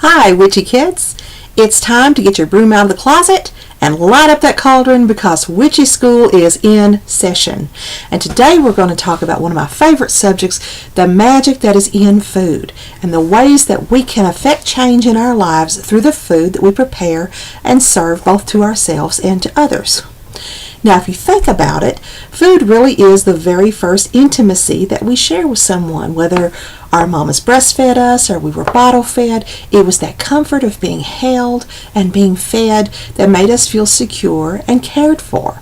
Hi, witchy kids. It's time to get your broom out of the closet and light up that cauldron because witchy school is in session. And today we're going to talk about one of my favorite subjects, the magic that is in food and the ways that we can affect change in our lives through the food that we prepare and serve both to ourselves and to others. Now, if you think about it, food really is the very first intimacy that we share with someone. Whether our mamas breastfed us or we were bottle fed, it was that comfort of being held and being fed that made us feel secure and cared for.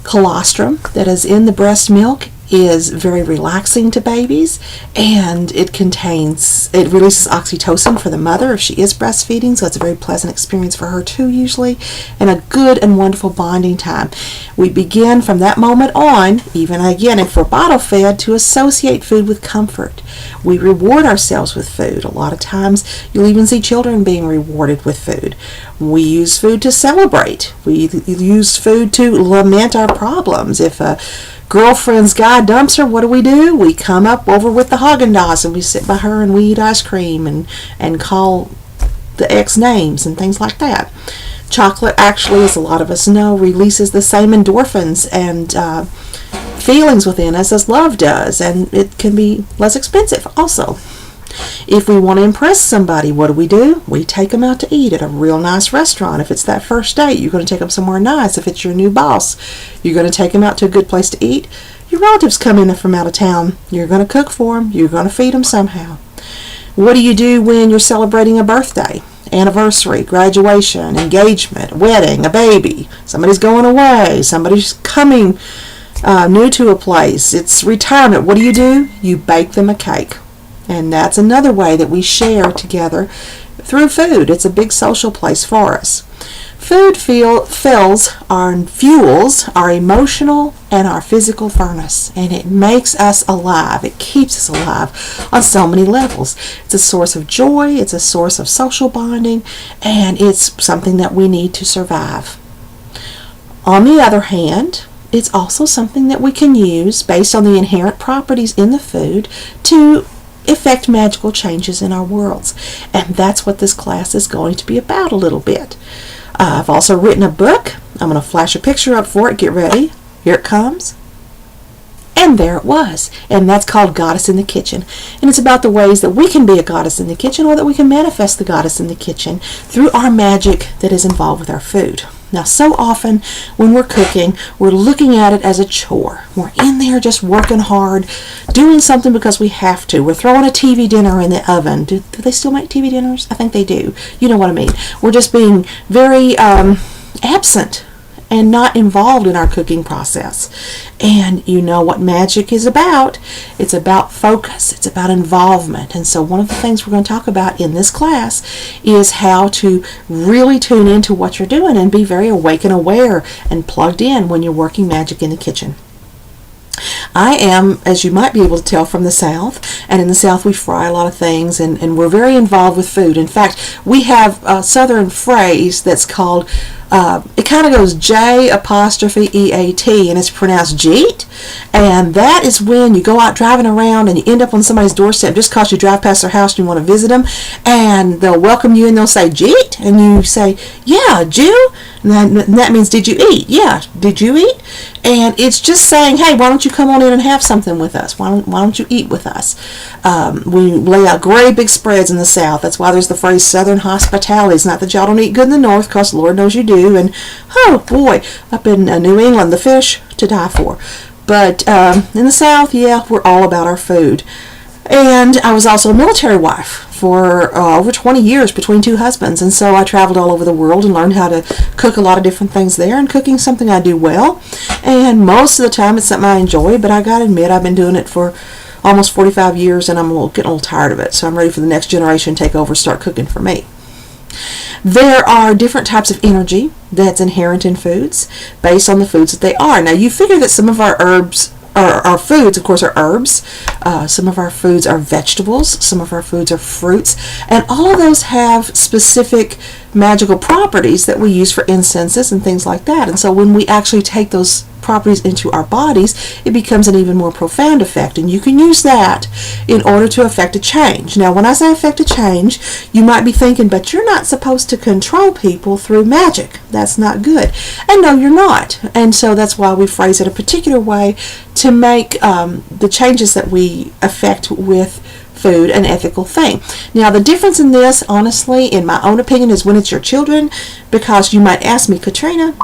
Colostrum that is in the breast milk is very relaxing to babies, and it releases oxytocin for the mother if she is breastfeeding, so it's a very pleasant experience for her too usually, and a good and wonderful bonding time. We begin from that moment on, even again if we're bottle fed, to associate food with comfort. We reward ourselves with food. A lot of times you'll even see children being rewarded with food. We use food to celebrate. We use food to lament our problems. If a girlfriend's guy dumps her, what do? We come up over with the Haagen-Dazs and we sit by her and we eat ice cream and call the ex names and things like that. Chocolate actually, as a lot of us know, releases the same endorphins and feelings within us as love does, and it can be less expensive also. If we want to impress somebody, what do? We take them out to eat at a real nice restaurant. If it's that first date, you're going to take them somewhere nice. If it's your new boss, you're going to take them out to a good place to eat. Your relatives come in from out of town. You're going to cook for them. You're going to feed them somehow. What do you do when you're celebrating a birthday, anniversary, graduation, engagement, wedding, a baby? Somebody's going away. Somebody's coming new to a place. It's retirement. What do? You bake them a cake. And that's another way that we share together through food. It's a big social place for us. Food fuels our emotional and our physical furnace, and it makes us alive. It keeps us alive on so many levels. It's a source of joy, it's a source of social bonding, and it's something that we need to survive. On the other hand, it's also something that we can use based on the inherent properties in the food to effect magical changes in our worlds. And that's what this class is going to be about a little bit. I've also written a book. I'm going to flash a picture up for it. Get ready. Here it comes. And there it was. And that's called Goddess in the Kitchen. And it's about the ways that we can be a goddess in the kitchen, or that we can manifest the goddess in the kitchen through our magic that is involved with our food. Now, so often when we're cooking, we're looking at it as a chore. We're in there just working hard, doing something because we have to. We're throwing a TV dinner in the oven. Do they still make TV dinners? I think they do. You know what I mean. We're just being very absent and not involved in our cooking process. And you know what magic is about. It's about focus. It's about involvement. And so one of the things we're going to talk about in this class is how to really tune into what you're doing and be very awake and aware and plugged in when you're working magic in the kitchen. I am, as you might be able to tell, from the South, and in the South we fry a lot of things, and we're very involved with food. In fact, we have a Southern phrase that's called, it kind of goes J''EAT, and it's pronounced jeet, and that is when you go out driving around and you end up on somebody's doorstep just because you drive past their house and you want to visit them, and they'll welcome you and they'll say, jeet, and you say, yeah, Jew, and that means, did you eat? Yeah, did you eat? And it's just saying, hey, why don't you come on in and have something with us? Why don't you eat with us? We lay out great big spreads in the South. That's why there's the phrase Southern hospitality. It's not that y'all don't eat good in the North, because Lord knows you do. And, oh boy, up in New England, the fish to die for. But in the South, yeah, we're all about our food. And I was also a military wife for over 20 years between two husbands, and so I traveled all over the world and learned how to cook a lot of different things there, and cooking's something I do well, and most of the time it's something I enjoy, but I gotta admit I've been doing it for almost 45 years and I'm getting a little tired of it, so I'm ready for the next generation to take over and start cooking for me. There are different types of energy that's inherent in foods based on the foods that they are. Now, you figure that some of our herbs, our foods, of course, are herbs. Some of our foods are vegetables. Some of our foods are fruits. And all of those have specific magical properties that we use for incenses and things like that. And so when we actually take those properties into our bodies, it becomes an even more profound effect, and you can use that in order to affect a change. Now, when I say affect a change, you might be thinking, but you're not supposed to control people through magic. That's not good. And no, you're not. And so that's why we phrase it a particular way to make the changes that we affect with food an ethical thing. Now, the difference in this, honestly, in my own opinion, is when it's your children, because you might ask me, Katrina,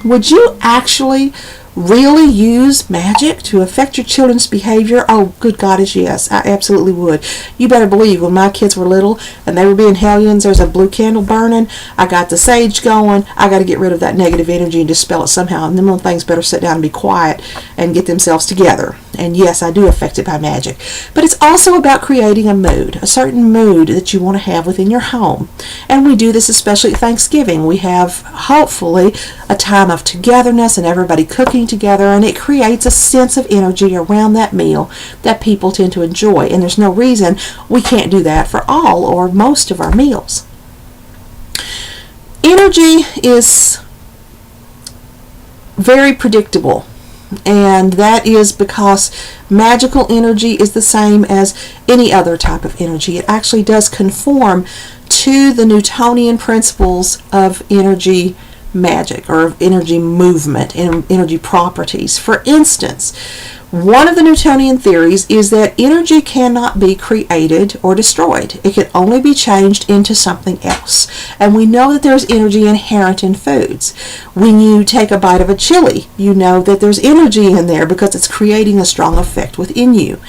would you actually really use magic to affect your children's behavior? Oh, good God, is yes. I absolutely would. You better believe when my kids were little and they were being hellions, there's a blue candle burning, I got the sage going, I got to get rid of that negative energy and dispel it somehow, and them little things better sit down and be quiet and get themselves together. And yes, I do affect it by magic. But it's also about creating a mood, a certain mood that you want to have within your home. And we do this especially at Thanksgiving. We have, hopefully, a time of togetherness and everybody cooking together, and it creates a sense of energy around that meal that people tend to enjoy. And there's no reason we can't do that for all or most of our meals. Energy is very predictable. And that is because magical energy is the same as any other type of energy. It actually does conform to the Newtonian principles of energy magic, or of energy movement and energy properties. For instance, one of the Newtonian theories is that energy cannot be created or destroyed. It can only be changed into something else. And we know that there's energy inherent in foods. When you take a bite of a chili, you know that there's energy in there because it's creating a strong effect within you.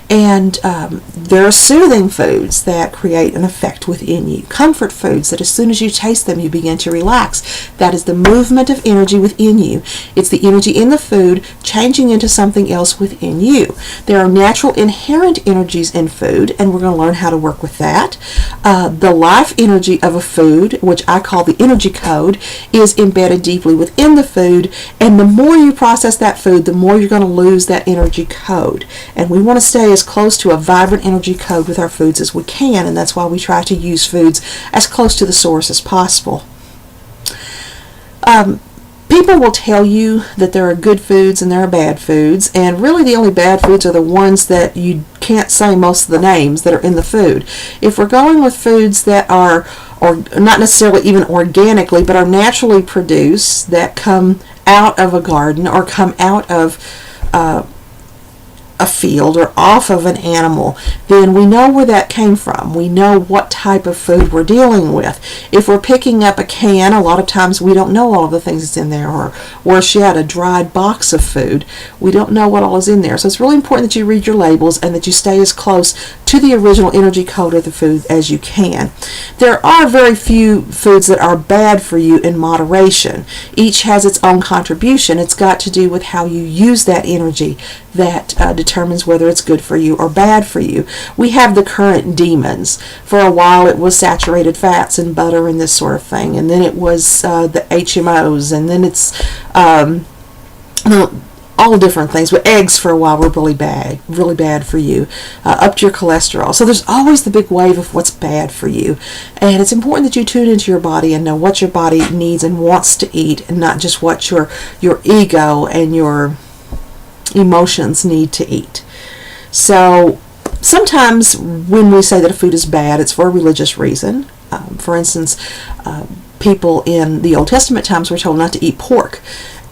And there are soothing foods that create an effect within you. Comfort foods that as soon as you taste them, you begin to relax. That is the movement of energy within you. It's the energy in the food changing into something else within you. There are natural inherent energies in food, and we're going to learn how to work with that. The life energy of a food, which I call the energy code, is embedded deeply within the food, and the more you process that food, the more you're going to lose that energy code. And we want to stay as close to a vibrant energy code with our foods as we can, and that's why we try to use foods as close to the source as possible. People will tell you that there are good foods and there are bad foods, and really the only bad foods are the ones that you can't say most of the names that are in the food. If we're going with foods that are, or not necessarily even organically, but are naturally produced, that come out of a garden or come out of a field or off of an animal, then we know where that came from. We know what type of food we're dealing with. If we're picking up a can, a lot of times we don't know all of the things that's in there, or worse yet, a dried box of food. We don't know what all is in there. So it's really important that you read your labels and that you stay as close to the original energy code of the food as you can. There are very few foods that are bad for you in moderation. Each has its own contribution. It's got to do with how you use that energy that determines whether it's good for you or bad for you. We have the current demons. For a while it was saturated fats and butter and this sort of thing, and then it was the HMOs, and then it's all different things. But eggs for a while were really bad for you, up to your cholesterol. So there's always the big wave of what's bad for you, and it's important that you tune into your body and know what your body needs and wants to eat, and not just what your ego and your emotions need to eat. So sometimes when we say that a food is bad, it's for a religious reason. For instance, people in the Old Testament times were told not to eat pork,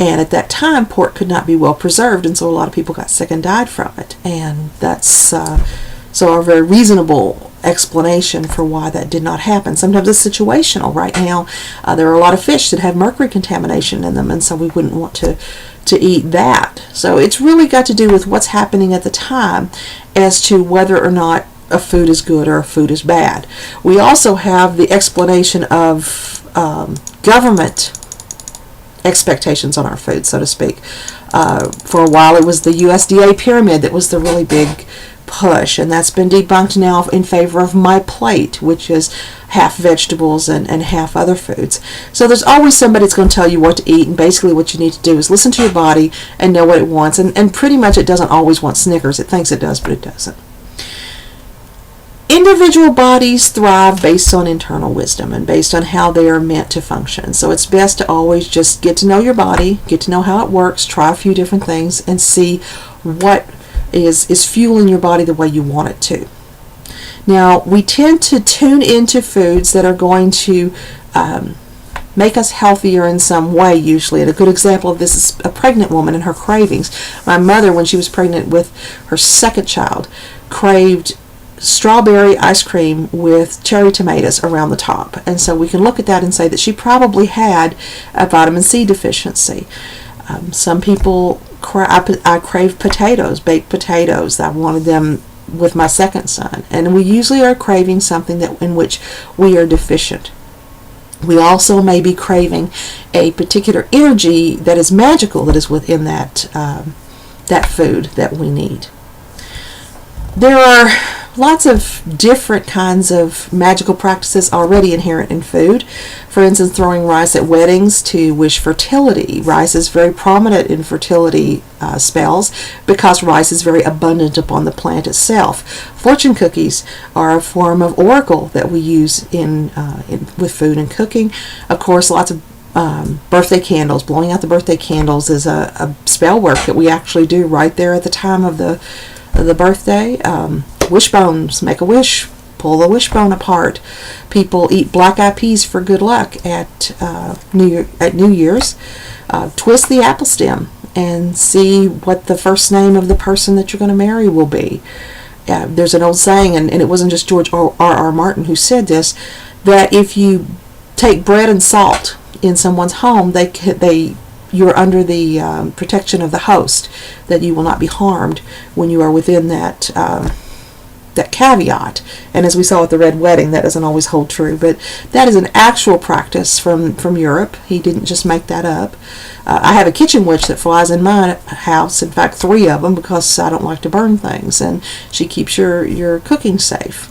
and at that time pork could not be well preserved, and so a lot of people got sick and died from it. And that's so a very reasonable explanation for why that did not happen. Sometimes it's situational. Right now there are a lot of fish that have mercury contamination in them, and so we wouldn't want to eat that. So it's really got to do with what's happening at the time as to whether or not a food is good or a food is bad. We also have the explanation of government expectations on our food, so to speak. For a while it was the USDA pyramid that was the really big push, and that's been debunked now in favor of My Plate, which is half vegetables and half other foods. So there's always somebody that's going to tell you what to eat, and basically what you need to do is listen to your body and know what it wants, and pretty much it doesn't always want Snickers. It thinks it does, but it doesn't. Individual bodies thrive based on internal wisdom and based on how they are meant to function. So it's best to always just get to know your body, get to know how it works, try a few different things, and see what is fueling your body the way you want it to. Now, we tend to tune into foods that are going to make us healthier in some way, usually. And a good example of this is a pregnant woman and her cravings. My mother, when she was pregnant with her second child, craved strawberry ice cream with cherry tomatoes around the top. And so we can look at that and say that she probably had a vitamin C deficiency. Some people, I craved potatoes, baked potatoes. I wanted them with my second son. And we usually are craving something in which we are deficient. We also may be craving a particular energy that is magical that is within that food that we need. There are lots of different kinds of magical practices already inherent in food. For instance, throwing rice at weddings to wish fertility. Rice is very prominent in fertility spells because rice is very abundant upon the plant itself. Fortune cookies are a form of oracle that we use with food and cooking. Of course, lots of birthday candles. Blowing out the birthday candles is a spell work that we actually do right there at the time of the birthday. Wishbones, make a wish, pull the wishbone apart. People eat black-eyed peas for good luck at New Year's. Twist the apple stem and see what the first name of the person that you're going to marry will be. There's an old saying, and it wasn't just George R.R. Martin who said this, that if you take bread and salt in someone's home, you're under the protection of the host, that you will not be harmed when you are within that caveat. And as we saw at the Red Wedding, that doesn't always hold true, but that is an actual practice from Europe. He didn't just make that up. I have a kitchen witch that flies in my house, in fact 3 of them, because I don't like to burn things, and she keeps your cooking safe.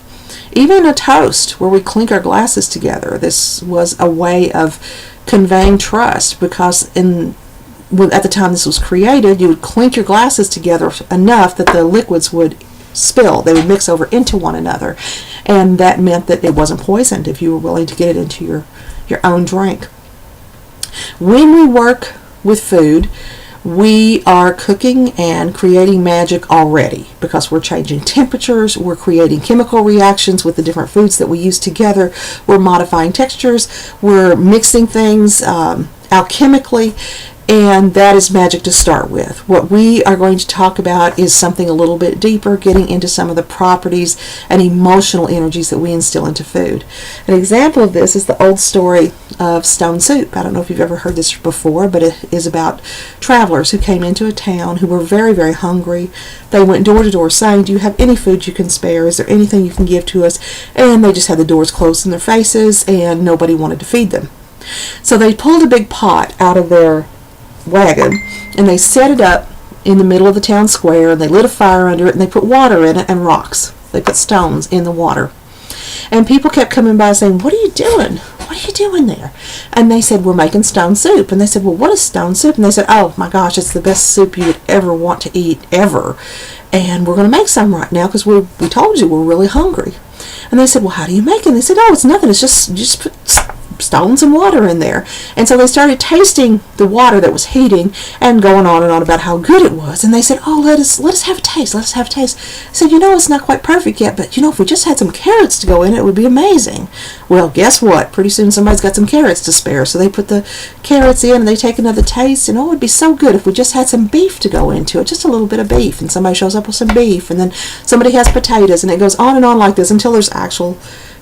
Even a toast where we clink our glasses together. This was a way of conveying trust, because at the time this was created, you would clink your glasses together enough that the liquids would spill. They would mix over into one another, and that meant that it wasn't poisoned if you were willing to get it into your own drink. When we work with food, we are cooking and creating magic already, because we're changing temperatures, we're creating chemical reactions with the different foods that we use together, we're modifying textures, we're mixing things alchemically, and that is magic to start with. What we are going to talk about is something a little bit deeper, getting into some of the properties and emotional energies that we instill into food. An example of this is the old story of stone soup. I don't know if you've ever heard this before, but it is about travelers who came into a town who were very, very hungry. They went door to door saying, "Do you have any food you can spare? Is there anything you can give to us?" And they just had the doors closed in their faces, and nobody wanted to feed them. So they pulled a big pot out of their wagon, and they set it up in the middle of the town square, and they lit a fire under it, and they put water in it and rocks. They put stones in the water. And people kept coming by saying, "What are you doing? What are you doing there?" And they said, "We're making stone soup." And they said, "Well, what is stone soup?" And they said, "Oh my gosh, it's the best soup you would ever want to eat, ever. And we're going to make some right now because we told you we're really hungry." And they said, "Well, how do you make it?" And they said, "Oh, it's nothing. It's just you just put stones and water in there." And so they started tasting the water that was heating and going on and on about how good it was. And they said, "Oh, let us have a taste. Let us have a taste." I said, "It's not quite perfect yet, but if we just had some carrots to go in, it would be amazing." Well, guess what? Pretty soon somebody's got some carrots to spare. So they put the carrots in and they take another taste, and it'd be so good if we just had some beef to go into it, just a little bit of beef. And somebody shows up with some beef, and then somebody has potatoes, and it goes on and on like this until there's actual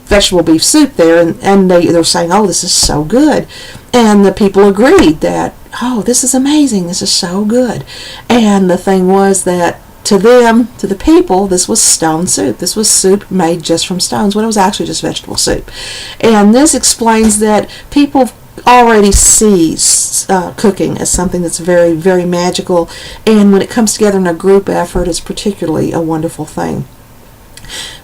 vegetable beef soup there, and they're saying, "Oh, this is so good." And the people agreed that, "Oh, this is amazing, this is so good." And the thing was that to them, to the people, this was stone soup. This was soup made just from stones when it was actually just vegetable soup. And this explains that people already see cooking as something that's very, very magical, and when it comes together in a group effort, it's particularly a wonderful thing.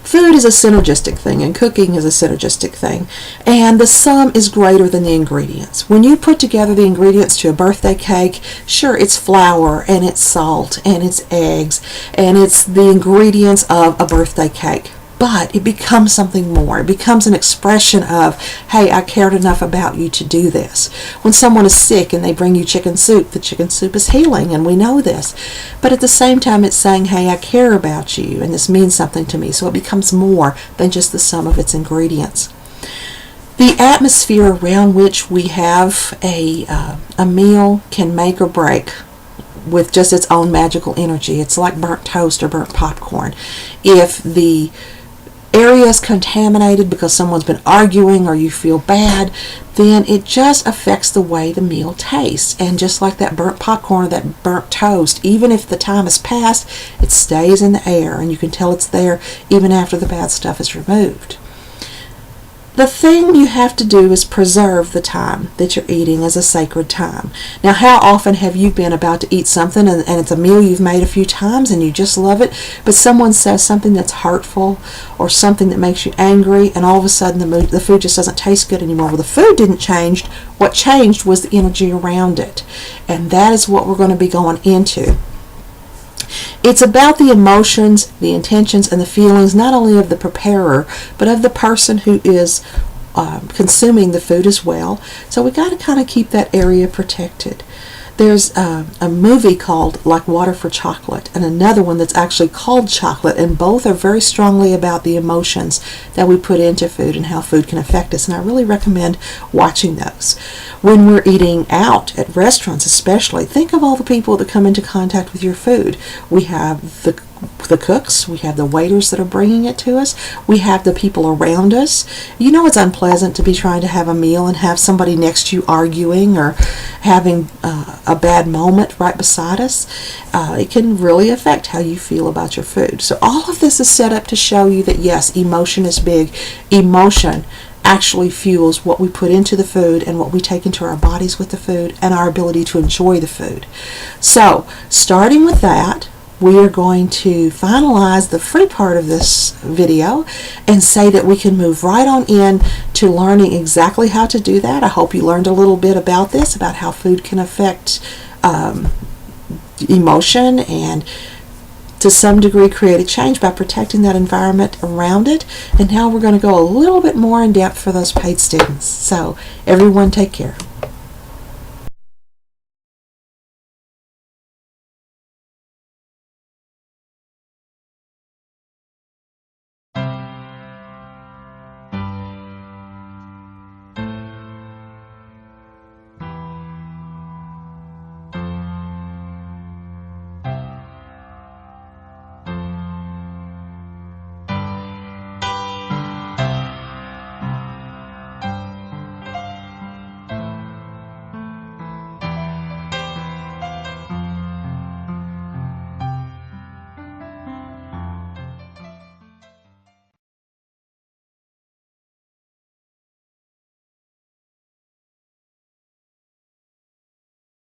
Food is a synergistic thing, and cooking is a synergistic thing, and the sum is greater than the ingredients. When you put together the ingredients to a birthday cake, sure, it's flour, and it's salt, and it's eggs, and it's the ingredients of a birthday cake. but it becomes something more. It becomes an expression of, hey, I cared enough about you to do this. When someone is sick and they bring you chicken soup, the chicken soup is healing, and we know this. But at the same time, it's saying, hey, I care about you, and this means something to me. So it becomes more than just the sum of its ingredients. The atmosphere around which we have a meal can make or break with just its own magical energy. It's like burnt toast or burnt popcorn. If the area is contaminated because someone's been arguing or you feel bad, then it just affects the way the meal tastes. And just like that burnt popcorn or that burnt toast, even if the time has passed, it stays in the air, and you can tell it's there even after the bad stuff is removed. The thing you have to do is preserve the time that you're eating as a sacred time. Now, how often have you been about to eat something and it's a meal you've made a few times and you just love it, but someone says something that's hurtful or something that makes you angry, and all of a sudden the food just doesn't taste good anymore? Well, the food didn't change. What changed was the energy around it. And that is what we're going to be going into. It's about the emotions, the intentions, and the feelings not only of the preparer, but of the person who is consuming the food as well. So we got to kind of keep that area protected. There's a movie called Like Water for Chocolate, and another one that's actually called Chocolate, and both are very strongly about the emotions that we put into food and how food can affect us, and I really recommend watching those. When we're eating out at restaurants especially, think of all the people that come into contact with your food. We have the cooks, we have the waiters that are bringing it to us, we have the people around us. You know, it's unpleasant to be trying to have a meal and have somebody next to you arguing or having a bad moment right beside us. It can really affect how you feel about your food. So all of this is set up to show you that yes, emotion is big. Emotion actually fuels what we put into the food and what we take into our bodies with the food and our ability to enjoy the food. So starting with that, we are going to finalize the free part of this video and say that we can move right on in to learning exactly how to do that. I hope you learned a little bit about this, about how food can affect emotion and to some degree create a change by protecting that environment around it. And now we're going to go a little bit more in depth for those paid students. So everyone take care.